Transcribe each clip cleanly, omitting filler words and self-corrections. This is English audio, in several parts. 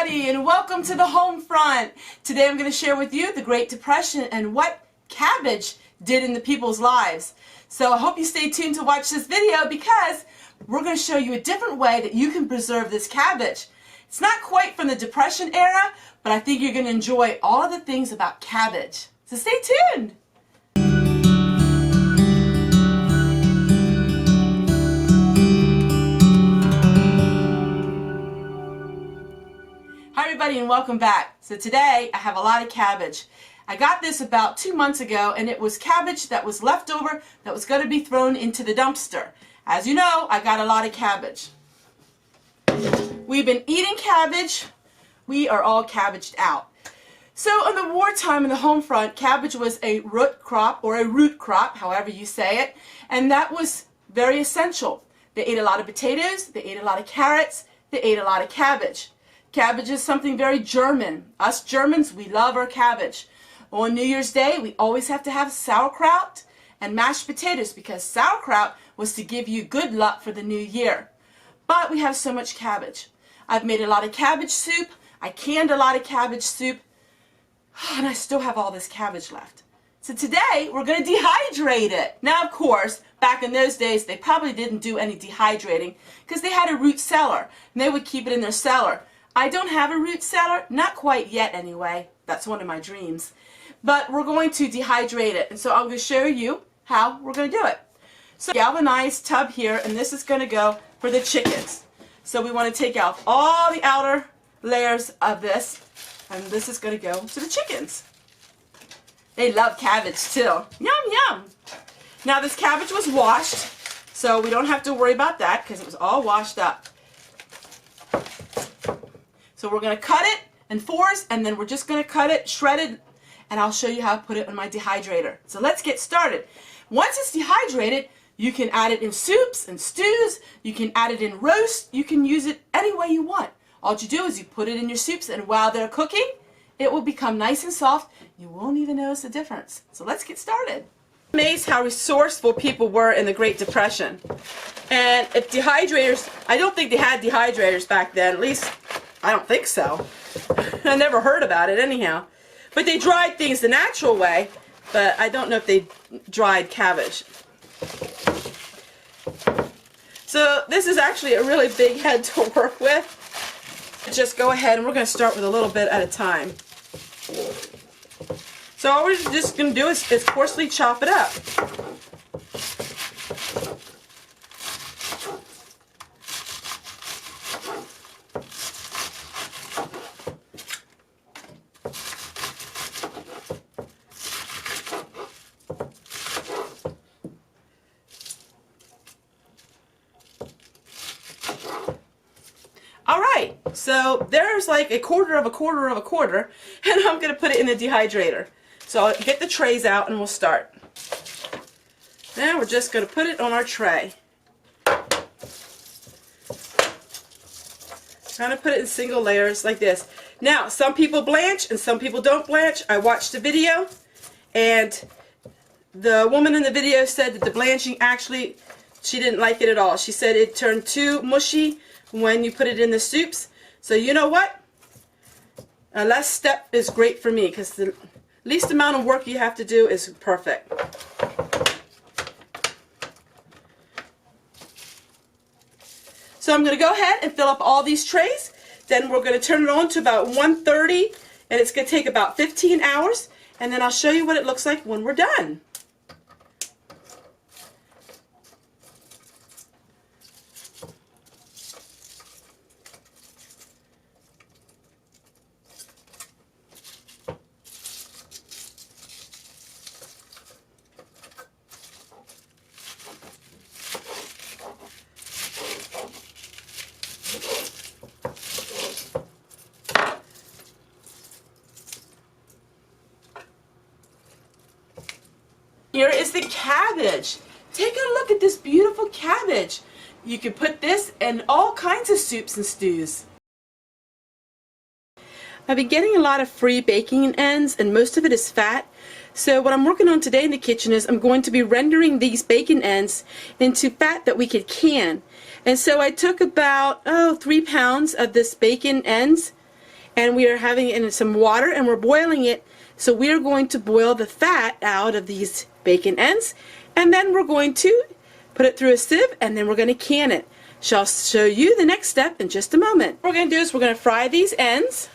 everybody, and welcome to the home front. Today I'm going to share with you the Great Depression and what cabbage did in the people's lives. So I hope you stay tuned to watch this video because we're going to show you a different way that you can preserve this cabbage. It's not quite from the Depression era, but I think you're going to enjoy all of the things about cabbage. So stay tuned. Hi everybody and welcome back. So today I have a lot of cabbage. I got this about 2 months ago and it was cabbage that was left over that was going to be thrown into the dumpster. As you know, I got a lot of cabbage. We've been eating cabbage. We are all cabbaged out. So in the wartime in the home front, cabbage was a root crop or a root crop, however you say it, and that was very essential. They ate a lot of potatoes, they ate a lot of carrots, they ate a lot of cabbage. Cabbage is something very German. Us Germans, we love our cabbage. On New Year's Day, we always have to have sauerkraut and mashed potatoes because sauerkraut was to give you good luck for the new year. But we have so much cabbage. I've made a lot of cabbage soup. I canned a lot of cabbage soup. And I still have all this cabbage left. So today, we're going to dehydrate it. Now, of course, back in those days, they probably didn't do any dehydrating because they had a root cellar. And they would keep it in their cellar. I don't have a root cellar, not quite yet anyway. That's one of my dreams. But we're going to dehydrate it, and so I'm going to show you how we're going to do it. So galvanized tub here, and this is going to go for the chickens. So we want to take out all the outer layers of this, and this is going to go to the chickens. They love cabbage too. Yum, yum. Now this cabbage was washed, so we don't have to worry about that because it was all washed up. So we're going to cut it in fours, and then we're just going to cut it shredded, and I'll show you how to put it on my dehydrator. So let's get started. Once it's dehydrated, you can add it in soups and stews, you can add it in roast, you can use it any way you want. All you do is you put it in your soups, and while they're cooking, it will become nice and soft. You won't even notice the difference. So let's get started. I'm amazed how resourceful people were in the Great Depression. And if dehydrators, I don't think they had dehydrators back then, at least I don't think so. I never heard about it anyhow. But they dried things the natural way, but I don't know if they dried cabbage. So this is actually a really big head to work with. Just go ahead and we're going to start with a little bit at a time. So all we're just going to do is coarsely chop it up. Alright, so there's like a quarter of a quarter of a quarter, and I'm going to put it in the dehydrator. So I'll get the trays out and we'll start. Now we're just going to put it on our tray. Kind of put it in single layers like this. Now, some people blanch and some people don't blanch. I watched the video, and the woman in the video said that the blanching actually, she didn't like it at all. She said it turned too mushy when you put it in the soups. So you know what? A less step is great for me because the least amount of work you have to do is perfect. So I'm going to go ahead and fill up all these trays. Then we're going to turn it on to about 130, and it's going to take about 15 hours, and then I'll show you what it looks like when we're done. Here is the cabbage. Take a look at this beautiful cabbage. You can put this in all kinds of soups and stews. I've been getting a lot of free baking ends, and most of it is fat. So what I'm working on today in the kitchen is I'm going to be rendering these bacon ends into fat that we could can. And so I took about 3 pounds of this bacon ends, and we are having it in some water and we're boiling it. So we are going to boil the fat out of these bacon ends, and then we're going to put it through a sieve, and then we're going to can it. I'll show you the next step in just a moment. What we're going to do is we're going to fry these ends,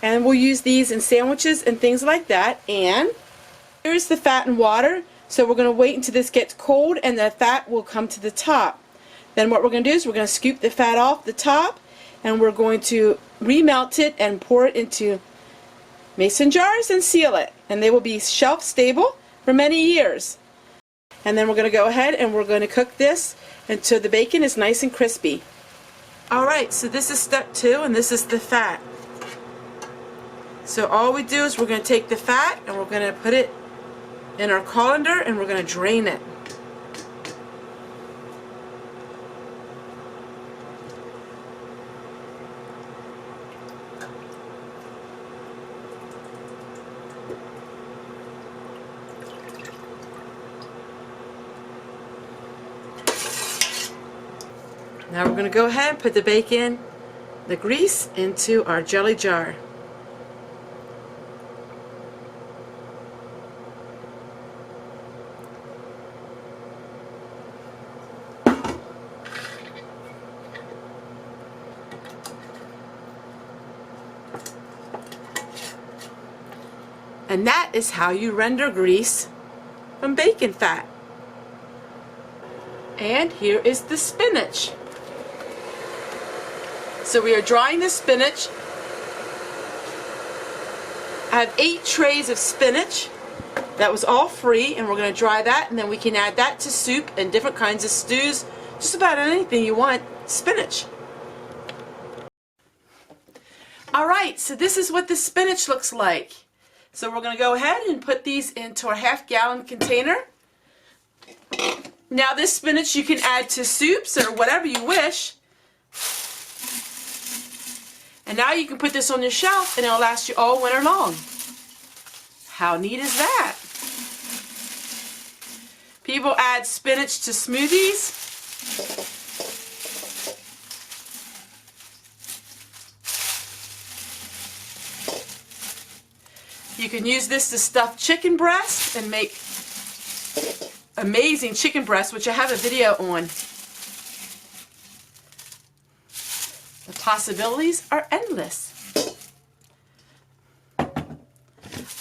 and we'll use these in sandwiches and things like that. And here's the fat and water. So we're going to wait until this gets cold and the fat will come to the top. Then what we're going to do is we're going to scoop the fat off the top, and we're going to remelt it and pour it into mason jars and seal it. And they will be shelf stable for many years. And then we're going to go ahead and we're going to cook this until the bacon is nice and crispy. Alright, so this is step 2, and this is the fat. So all we do is we're going to take the fat and we're going to put it in our colander and we're going to drain it. Now we're going to go ahead and put the bacon, the grease, into our jelly jar. And that is how you render grease from bacon fat. And here is the spinach. So we are drying the spinach. I have 8 trays of spinach. That was all free, and we're going to dry that, and then we can add that to soup and different kinds of stews. Just about anything you want, spinach. Alright, so this is what the spinach looks like. So we're going to go ahead and put these into our half-gallon container. Now this spinach you can add to soups or whatever you wish. And now you can put this on your shelf and it'll last you all winter long. How neat is that? People add spinach to smoothies. You can use this to stuff chicken breast and make amazing chicken breast, which I have a video on. The possibilities are endless.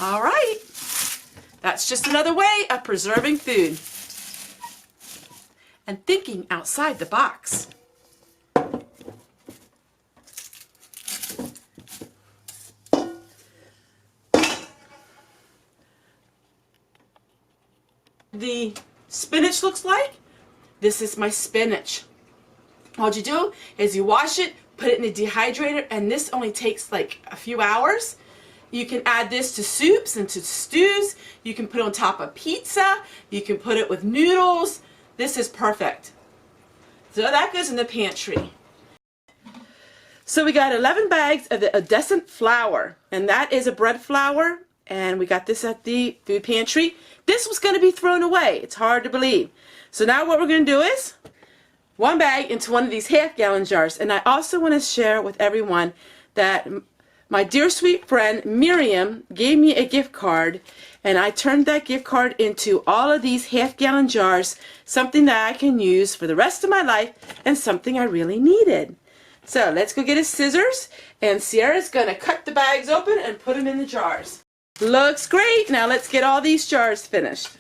Alright, that's just another way of preserving food and thinking outside the box. The spinach looks like. This is my spinach. All you do is you wash it, put it in a dehydrator, and this only takes like a few hours. You can add this to soups and to stews. You can put it on top of pizza. You can put it with noodles. This is perfect. So that goes in the pantry. So we got 11 bags of the iridescent flour, and that is a bread flour, and we got this at the food pantry. This was going to be thrown away. It's hard to believe. So now what we're going to do is 1 bag into one of these half-gallon jars. And I also want to share with everyone that my dear sweet friend Miriam gave me a gift card, and I turned that gift card into all of these half-gallon jars, something that I can use for the rest of my life and something I really needed. So let's go get his scissors, and Sierra's going to cut the bags open and put them in the jars. Looks great. Now let's get all these jars finished.